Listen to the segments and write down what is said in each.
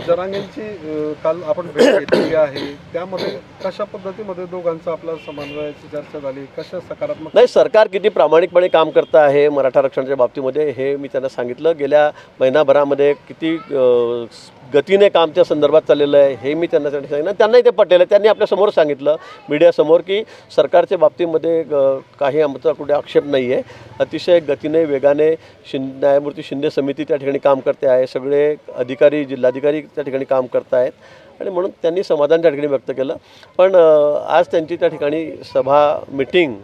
जरांगेंची काल आपण भेट घेतली आहे, त्यामध्ये कशा पद्धतीमध्ये दोघांचा आपला समन्वयाची चर्चा झाली, कशा सकारात्मक? नाही, सरकार किती प्रामाणिकपणे काम करतं आहे मराठा आरक्षणाच्या बाबतीमध्ये हे मी त्यांना सांगितलं. गेल्या महिनाभरामध्ये किती गतीने काम त्या संदर्भात चाललेलं आहे हे मी त्यांना सांगितलं. त्यांनाही ते पटलेलं. त्यांनी आपल्यासमोर सांगितलं मीडियासमोर की सरकारच्या बाबतीमध्ये काही आमचा कुठे आक्षेप नाही आहे. अतिशय गतीने वेगाने न्यायमूर्ती शिंदे समिती त्या ठिकाणी काम करते आहे. सगळे अधिकारी जिल्हाधिकारी त्या ठिकाणी काम करत आहेत आणि म्हणून त्यांनी समाधान त्या ठिकाणी व्यक्त केलं. पण आज त्यांची त्या ठिकाणी सभा मीटिंग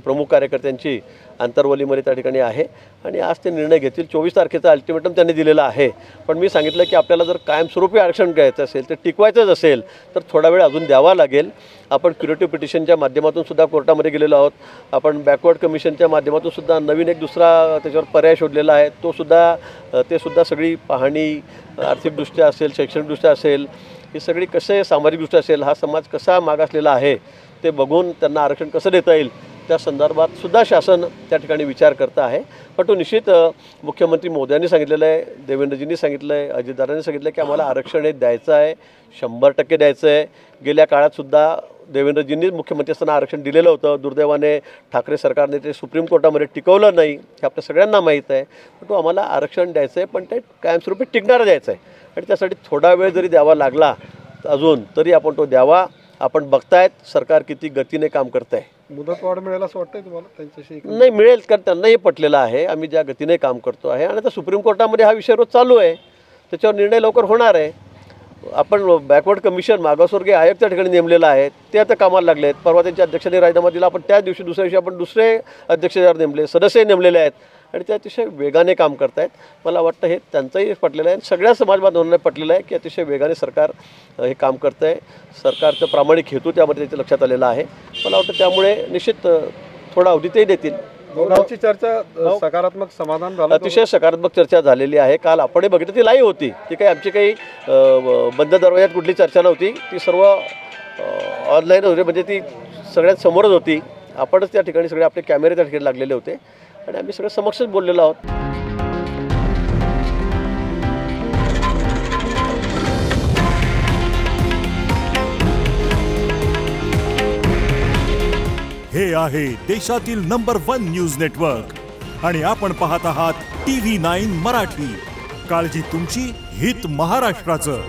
प्रमुख कार्यकर्त्यांची आंतरवलीमध्ये त्या ठिकाणी आहे आणि आज ते निर्णय घेतील. 24 तारखेचा अल्टिमेटम त्यांनी दिलेला आहे. पण मी सांगितलं की आपल्याला जर कायमस्वरूपी आरक्षण घ्यायचं असेल तर टिकवायचंच असेल तर थोडा वेळ अजून द्यावा लागेल. आपण क्युरेटिव्ह पिटिशनच्या माध्यमातून सुद्धा कोर्टामध्ये गेलेलो आहोत. आपण बॅकवर्ड कमिशनच्या माध्यमातून सुद्धा नवीन एक दुसरा त्याच्यावर पर्याय शोधलेला आहे. ते सुद्धा सगळी पाहणी आर्थिकदृष्ट्या असेल, शैक्षणिकदृष्ट्या असेल, ही सगळी कसे सामाजिकदृष्ट्या असेल, हा समाज कसा मागासलेला आहे ते बघून त्यांना आरक्षण कसं देता येईल त्या संदर्भात सुद्धा शासन त्या ठिकाणी विचार करतं आहे. पण तो निश्चित मुख्यमंत्री मोदयांनी सांगितलेलं आहे, देवेंद्रजींनी सांगितलं आहे, अजितदादांनी सांगितलं आहे की आम्हाला आरक्षण हे द्यायचं आहे, 100% द्यायचं आहे. गेल्या काळातसुद्धा देवेंद्रजींनी मुख्यमंत्री असताना आरक्षण दिलेलं होतं. दुर्दैवाने ठाकरे सरकारने ते सुप्रीम कोर्टामध्ये टिकवलं नाही हे आपल्या सगळ्यांना माहीत आहे. पण तो आम्हाला आरक्षण द्यायचं आहे, पण ते कायमस्वरूपी टिकणारं द्यायचं आहे आणि त्यासाठी थोडा वेळ जरी द्यावा लागला अजून तरी आपण तो द्यावा. आपण बघतायत सरकार किती गतीने काम करत आहे. मुदतवाढ मिळेल असं वाटतंय तुम्हाला त्यांच्याशी? नाही मिळेल, कारण त्यांनाही पटलेलं आहे आम्ही ज्या गतीने काम करतो आहे आणि आता सुप्रीम कोर्टामध्ये हा विषय रोज चालू आहे, त्याच्यावर निर्णय लवकर होणार आहे. आपण बॅकवर्ड कमिशन मागासवर्गीय आयोग त्या ठिकाणी नेमलेला आहे, ते आता कामाला लागले आहेत. परवा त्यांच्या अध्यक्षांनी राजीनामा दिला. आपण त्याच दिवशी दुसऱ्या दिवशी आपण दुसरे अध्यक्ष नेमले, सदस्य नेमलेले आहेत आणि ते अतिशय वेगाने काम करत आहेत. मला वाटतं हे त्यांचंही पटलेलं आहे, सगळ्या समाज बांधवांना पटलेलं आहे की अतिशय वेगाने सरकार हे काम करतं आहे. सरकारचं प्रामाणिक हेतू त्यामध्ये त्याच्या लक्षात आलेला आहे. मला वाटतं त्यामुळे निश्चित थोडा अवधीतही देतील. दोघांची चर्चा सकारात्मक समाधान झालं, अतिशय सकारात्मक चर्चा झालेली आहे. काल आपणही बघितलं ती लाईव्ह होती. ती काही आमची काही बंद दरवाज्यात कुठली चर्चा नव्हती, ती सर्व ऑनलाईन होती, म्हणजे ती सगळ्यात समोरच होती. आपणच त्या ठिकाणी सगळे आपले कॅमेरे त्या ठिकाणी लागलेले होते आणि आम्ही सगळं समक्षच बोललेलो आहोत. हे आहे देशातील नंबर 1 न्यूज नेटवर्क आणि आपण पाहत आहात TV9 मराठी. काळजी तुमची, हित महाराष्ट्राचं.